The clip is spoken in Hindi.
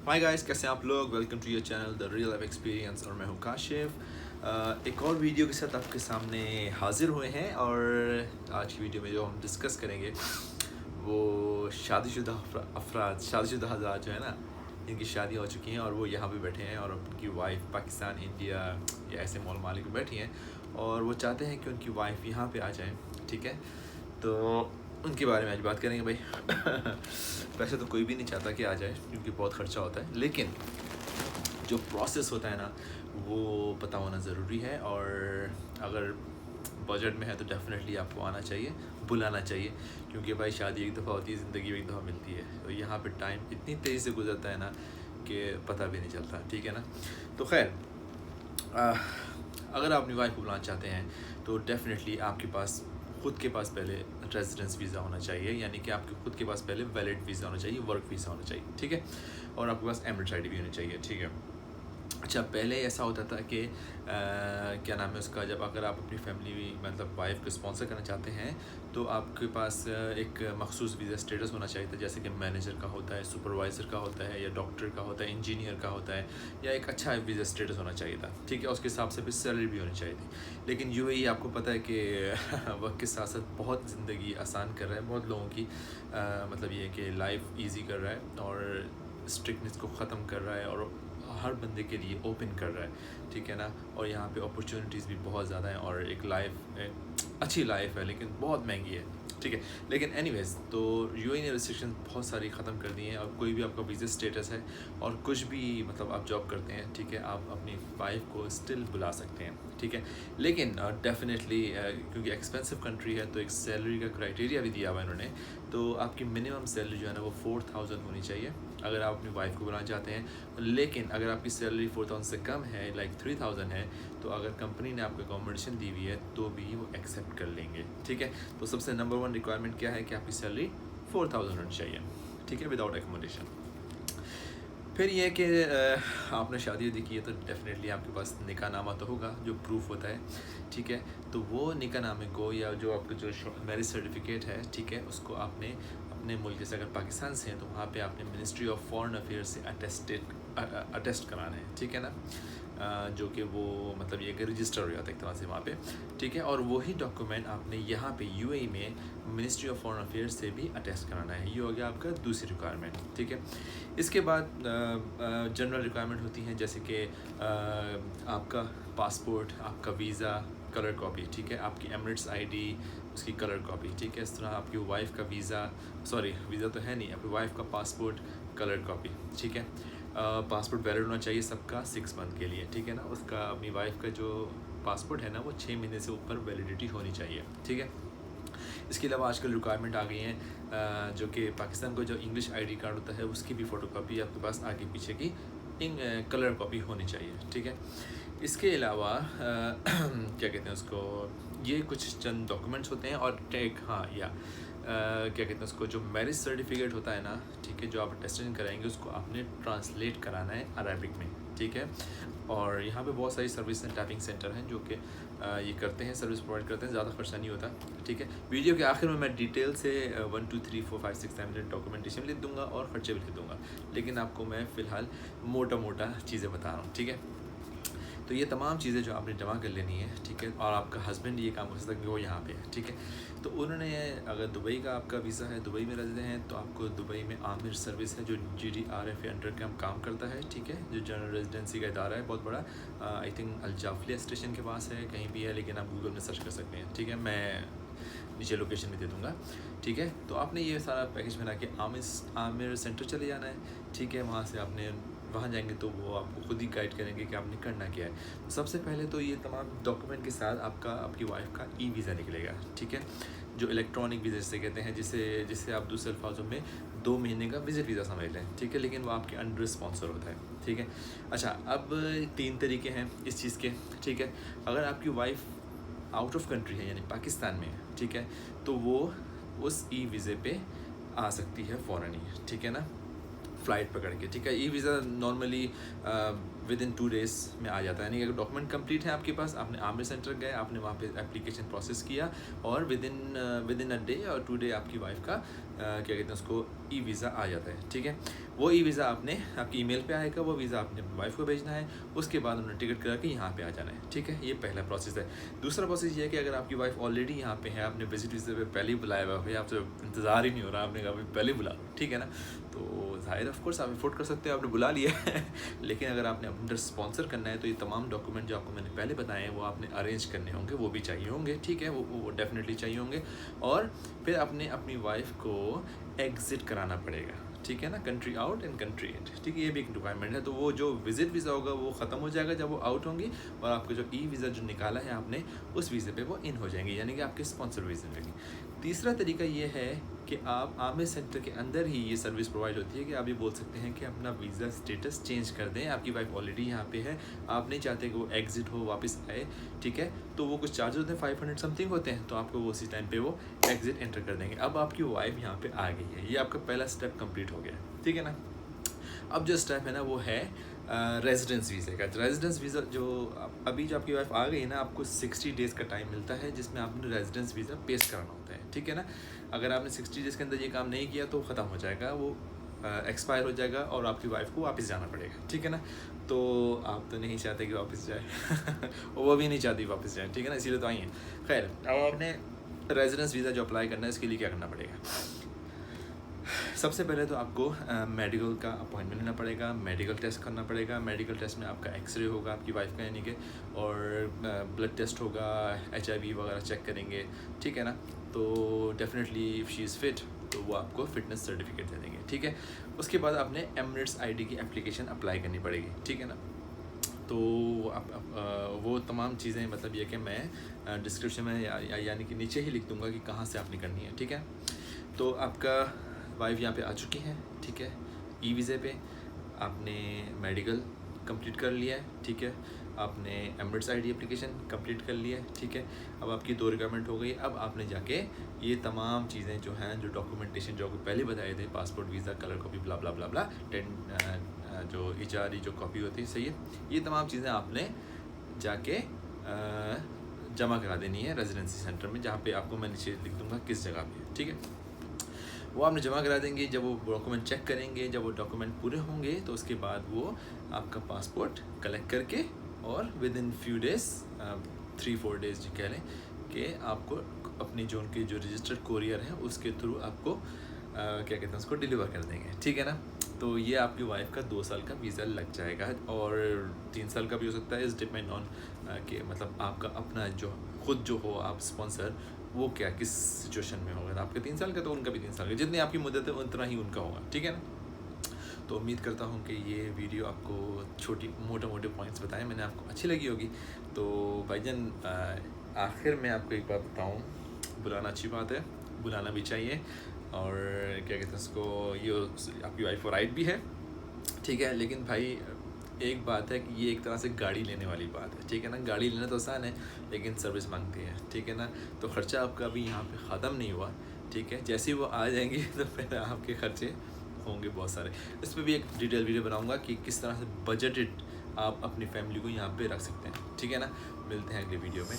हाय गाइस, कैसे हैं आप लोग। Welcome to your channel the real life experience और मैं हूं काशिफ। एक और वीडियो के साथ आपके सामने हाजिर हुए हैं और आज की वीडियो में जो हम डिस्कस करेंगे वो शादीशुदा अफराद, शादीशुदा हज़रात जो है ना, इनकी शादी हो चुकी हैं और वो यहाँ पे बैठे हैं और उनकी वाइफ पाकिस्तान, इंडिया या ऐसे ममालिक में बैठी हैं और वो चाहते हैं कि उनकी वाइफ यहाँ पे आ जाए। ठीक है, तो उनके बारे में आज बात करेंगे भाई। वैसे तो कोई भी नहीं चाहता कि आ जाए क्योंकि बहुत ख़र्चा होता है, लेकिन जो प्रोसेस होता है ना वो पता होना ज़रूरी है। और अगर बजट में है तो डेफ़िनेटली आपको आना चाहिए, बुलाना चाहिए, क्योंकि भाई शादी एक दफ़ा होती है, ज़िंदगी में एक दफ़ा मिलती है। तो यहाँ पे टाइम इतनी तेज़ी से गुजरता है ना कि पता भी नहीं चलता। ठीक है ना। तो खैर, अगर आप अपनी वाइफ को बुलाना चाहते हैं तो डेफ़िनेटली आपके पास खुद के पास पहले रेजिडेंस वीज़ा होना चाहिए, यानी कि आपके खुद के पास पहले वैलिड वीज़ा होना चाहिए, वर्क वीज़ा होना चाहिए। ठीक है, और आपके पास एमिरेट्स आईडी भी होनी चाहिए। ठीक है। अच्छा, पहले ऐसा होता था कि क्या नाम है उसका, जब अगर आप अपनी फैमिली मतलब वाइफ को स्पॉन्सर करना चाहते हैं तो आपके पास एक मखसूस वीज़ा स्टेटस होना चाहिए था, जैसे कि मैनेजर का होता है, सुपरवाइज़र का होता है, या डॉक्टर का होता है, इंजीनियर का होता है, या एक अच्छा वीज़ा स्टेटस होना चाहिए था। ठीक है, उसके हिसाब से भी सैलरी भी होनी चाहिए थी। लेकिन यूएई आपको पता है कि वक्त के साथ साथ बहुत ज़िंदगी आसान कर रहा है, बहुत लोगों की मतलब ये कि लाइफ ईजी कर रहा है और स्ट्रिक्टनेस को ख़त्म कर रहा है और हर बंदे के लिए ओपन कर रहा है। ठीक है ना। और यहाँ पे अपॉर्चुनिटीज़ भी बहुत ज़्यादा हैं और एक अच्छी लाइफ है, लेकिन बहुत महंगी है। ठीक है, लेकिन एनीवेज़, तो यूएई ने रिस्ट्रिक्शन बहुत सारी ख़त्म कर दी हैं। अब कोई भी आपका वीज़ा स्टेटस है और कुछ भी मतलब आप जॉब करते हैं, ठीक है, आप अपनी वाइफ को स्टिल बुला सकते हैं। ठीक है, लेकिन डेफिनेटली क्योंकि एक्सपेंसिव कंट्री है तो एक सैलरी का क्राइटेरिया भी दिया हुआ है इन्होंने। तो आपकी मिनिमम सैलरी जो है ना वो 4000 होनी चाहिए अगर आप अपनी वाइफ को बुलाना चाहते हैं। लेकिन अगर आपकी सैलरी 4000 से कम है, लाइक 3000 है, तो अगर कंपनी ने आपको अकोमोडेशन दी हुई है तो भी वो एक्सेप्ट कर लेंगे। ठीक है, तो सबसे नंबर 1 रिक्वायरमेंट क्या है कि आपकी सैलरी 4000 होनी चाहिए। ठीक है, विदाउट एकोमोडेशन। फिर ये कि आपने शादी वादी की है तो डेफ़िनेटली आपके पास निकाह नामा तो होगा जो प्रूफ होता है। ठीक है, तो वो निकाह नामे को या जो आपका जो मैरिज सर्टिफिकेट है, ठीक है, उसको आपने अपने मुल्क से, अगर पाकिस्तान से हैं तो वहाँ पे आपने मिनिस्ट्री ऑफ फॉरेन अफेयर्स से अटेस्ट कराना है। ठीक है ना। जो कि वो मतलब ये कि रजिस्टर हो जाता है एक तरह से वहाँ पे। ठीक है, और वही डॉक्यूमेंट आपने यहाँ पे यूएई में मिनिस्ट्री ऑफ फॉरेन अफेयर्स से भी अटेस्ट कराना है। ये हो गया आपका दूसरी रिक्वायरमेंट। ठीक है, इसके बाद जनरल रिक्वायरमेंट होती हैं, जैसे कि आपका पासपोर्ट, आपका वीज़ा कलर कॉपी। ठीक है, आपकी एमिरेट्स आईडी, उसकी कलर कॉपी। ठीक है, इस तरह आपकी वाइफ का वीज़ा तो है नहीं, आपकी वाइफ का पासपोर्ट कलर कॉपी। ठीक है, पासपोर्ट वैलिड होना चाहिए सबका 6 मंथ के लिए। ठीक है ना, उसका अपनी वाइफ का जो पासपोर्ट है ना वो 6 महीने से ऊपर वैलिडिटी होनी चाहिए। ठीक है, इसके अलावा आजकल रिक्वायरमेंट आ गई हैं जो कि पाकिस्तान को जो इंग्लिश आईडी कार्ड होता है उसकी भी फ़ोटोकॉपी आपके पास आगे पीछे की कलर कॉपी होनी चाहिए। ठीक है, इसके अलावा क्या कहते हैं उसको, ये कुछ चंद डॉक्यूमेंट्स होते हैं। और क्या कहते हैं उसको, जो मैरिज सर्टिफिकेट होता है ना, ठीक है, जो आप टेस्टिंग कराएंगे उसको आपने ट्रांसलेट कराना है अरबिक में। ठीक है, और यहाँ पे बहुत सारी सर्विस एंड टाइपिंग सेंटर हैं जो कि ये करते हैं, सर्विस प्रोवाइड करते हैं, ज़्यादा खर्चा नहीं होता। ठीक है, वीडियो के आखिर में मैं डिटेल से 1 2 3 4 5 6 7 डॉक्यूमेंटेशन लिख दूँगा और ख़र्चे भी लिख दूँगा, लेकिन आपको मैं फ़िलहाल मोटा चीज़ें बता रहा हूँ। ठीक है, तो ये तमाम चीज़ें जो आपने जमा कर लेनी है। ठीक है, और आपका हस्बैंड ये काम कर सकता है कि वो यहाँ पे है। ठीक है, तो उन्होंने, अगर दुबई का आपका वीज़ा है, दुबई में रहते हैं, तो आपको दुबई में आमिर सर्विस है जो GDRF के अंडर काम करता है। ठीक है, जो जनरल रेजिडेंसी का इदारा है, बहुत बड़ा, आई थिंक अल-जाफलिया स्टेशन के पास है, कहीं भी है, लेकिन आप गूगल में सर्च कर सकते हैं। ठीक है, मैं नीचे लोकेशन भी दे दूँगा। ठीक है, तो आपने ये सारा पैकेज बना के आमिर सेंटर चले जाना है। ठीक है, वहाँ से आपने वहाँ जाएंगे तो वो आपको खुद ही गाइड करेंगे कि आपने करना क्या है। तो सबसे पहले तो ये तमाम डॉक्यूमेंट के साथ आपकी वाइफ का वीज़ा निकलेगा। ठीक है, जो इलेक्ट्रॉनिक वीज़ा जिसे कहते हैं, जिसे आप दूसरे अल्फाजों में 2 महीने का विजिट वीज़ा समझ लें। ठीक है, लेकिन वो आपके अंडर स्पॉन्सर होता है। ठीक है, अच्छा, अब 3 तरीके हैं इस चीज़ के। ठीक है, अगर आपकी वाइफ आउट ऑफ कंट्री है, यानी पाकिस्तान में है, ठीक है, तो वो उस वीज़े पे आ सकती है फ़ौरन ही। ठीक है ना, फ़्लाइट पकड़ के। ठीक है, visa normally with in 2 days में आ जाता है, यानी कि अगर डॉक्यूमेंट कंप्लीट है आपके पास, आपने आमिर सेंटर गए, आपने वहाँ पे एप्लीकेशन प्रोसेस किया और विद इन अ डे और 2 डे आपकी वाइफ का क्या कहते हैं उसको, ई वीज़ा आ जाता है। ठीक है, वो ई वीज़ा आपने आपकी ईमेल पे आएगा, वो वीज़ा आपने अपनी वाइफ को भेजना है, उसके बाद उन्हें टिकट करा के यहाँ पे आ जाना है। ठीक है, ये पहला प्रोसेस है। दूसरा प्रोसेस ये है कि अगर आपकी वाइफ ऑलरेडी यहाँ पे है, आपने विजिट वीज़ा पे पहले ही बुलाया हुआ है, आपसे इंतज़ार ही नहीं हो रहा, आपने कहा भाई पहले बुला लो, ठीक है ना, तो ज़ाहिर ऑफ कोर्स आप अफोर्ड कर सकते हो, आपने बुला लिया है लेकिन अगर आपने अंडर स्पॉन्सर करना है तो ये तमाम डॉक्यूमेंट जो आपको मैंने पहले बताए हैं वो आपने अरेंज करने होंगे, वो भी चाहिए होंगे। ठीक है, वो डेफिनेटली चाहिए होंगे। और फिर आपने अपनी वाइफ को एग्ज़िट कराना पड़ेगा। ठीक है ना, country out and country in. ठीक है, ये भी एक रिक्वायरमेंट है। तो वो जो विजिट वीज़ा होगा वो ख़त्म हो जाएगा जब वो आउट होंगी, और आपका जो ई वीज़ा जो निकाला है आपने, उस वीज़े पे वो इन हो जाएंगे, यानी कि आपके स्पॉन्सर वीज़े में। तीसरा तरीका ये है कि आप आमिर सेंटर के अंदर ही ये सर्विस प्रोवाइड होती है कि आप ये बोल सकते हैं कि अपना वीज़ा स्टेटस चेंज कर दें। आपकी वाइफ ऑलरेडी यहाँ पे है, आप नहीं चाहते कि वो एग्ज़िट हो, वापस आए। ठीक है, तो वो कुछ चार्जेस होते हैं, 500 समथिंग होते हैं, तो आपको वो उसी टाइम पे वो एग्ज़िट एंटर कर देंगे। अब आपकी वाइफ यहाँ पे आ गई है, ये आपका पहला स्टेप कंप्लीट हो गया। ठीक है ना, अब जो स्टेप है ना वो है रेजिडेंस वीज़े का। रेजिडेंस वीज़ा जो अभी जो आपकी वाइफ आ गई है ना, आपको 60 डेज़ का टाइम मिलता है जिसमें आपने रेजिडेंस वीज़ा पेश कराना होता है। ठीक है ना, अगर आपने 60 डेज़ के अंदर ये काम नहीं किया तो ख़त्म हो जाएगा, वो एक्सपायर हो जाएगा और आपकी वाइफ को वापस जाना पड़ेगा। ठीक है ना, तो आप तो नहीं चाहते कि वापस जाए और वो भी नहीं चाहती वापस जाए। ठीक है ना, इसीलिए तो आई हैं। खैर, अब आपने रेजिडेंस वीज़ा जो अप्लाई करना है इसके लिए क्या करना पड़ेगा? सबसे पहले तो आपको मेडिकल का अपॉइंटमेंट लेना पड़ेगा, मेडिकल टेस्ट करना पड़ेगा। मेडिकल टेस्ट में आपका एक्सरे होगा आपकी वाइफ का, यानी कि, और ब्लड टेस्ट होगा, HIV वगैरह चेक करेंगे। ठीक है ना, तो definitely if she is fit तो वो आपको फिटनेस सर्टिफिकेट दे देंगे। ठीक है, उसके बाद आपने एमिरेट्स ID की एप्लीकेशन अप्लाई करनी पड़ेगी। ठीक है ना, तो वो तमाम चीज़ें, मतलब ये कि मैं डिस्क्रिप्शन में यानी कि नीचे ही लिख दूँगा कि कहाँ से आपने करनी है। ठीक है, तो आपका वाइफ यहाँ पे आ चुकी हैं। ठीक है, ई वीज़े पे आपने मेडिकल कंप्लीट कर लिया है। ठीक है, आपने एमिरेट्स ID एप्लीकेशन कंप्लीट कर लिया है। ठीक है, अब आपकी 2 रिक्वायरमेंट हो गई। अब आपने जाके ये तमाम चीज़ें जो हैं, जो डॉक्यूमेंटेशन जो आपको पहले बताए थे, पासपोर्ट, वीज़ा, कलर कॉपी, ब्ला ब्ला ब्ला ब्ला, जो HRE जो कॉपी होती है, सही है, ये तमाम चीज़ें आपने जाके जमा करा देनी है रेजिडेंसी सेंटर में, जहाँ पे आपको मैं नीचे लिख दूँगा किस जगह पे। ठीक है, वो आपने जमा करा देंगे। जब वो डॉक्यूमेंट चेक करेंगे, जब वो डॉक्यूमेंट पूरे होंगे तो उसके बाद वो आपका पासपोर्ट कलेक्ट करके, और within few days, 3-4 days जी कह लें, कि आपको अपनी जो उनकी जो रजिस्टर्ड कोरियर है उसके थ्रू आपको क्या कहते हैं उसको डिलीवर कर देंगे। ठीक है ना, तो ये आपकी वाइफ का 2 साल का वीज़ा लग जाएगा, और 3 साल का भी हो सकता है। इस डिपेंड ऑन कि मतलब आपका अपना जो खुद जो हो आप स्पॉन्सर, वो क्या किस सिचुएशन में होगा। आपका 3 साल का तो उनका भी 3 साल का, जितनी आपकी मुद्दत है उतना ही उनका होगा। ठीक है ना, तो उम्मीद करता हूँ कि ये वीडियो आपको मोटे पॉइंट्स बताएं मैंने, आपको अच्छी लगी होगी। तो भाईजान, आखिर में आपको एक बात बताऊँ, बुलाना अच्छी बात है, बुलाना भी चाहिए, और क्या कहते हैं उसको, ये आपकी वाइफ को राइट भी है। ठीक है, लेकिन भाई एक बात है कि ये एक तरह से गाड़ी लेने वाली बात है। ठीक है ना, गाड़ी लेना तो आसान है लेकिन सर्विस मांगती है। ठीक है ना, तो ख़र्चा आपका अभी यहाँ पे ख़त्म नहीं हुआ। ठीक है, जैसे ही वो आ जाएंगे तो फिर आपके खर्चे होंगे बहुत सारे। इस पर भी एक डिटेल वीडियो बनाऊंगा कि किस तरह से बजटेड आप अपनी फैमिली को यहाँ पे रख सकते हैं। ठीक है ना, मिलते हैं अगले वीडियो में।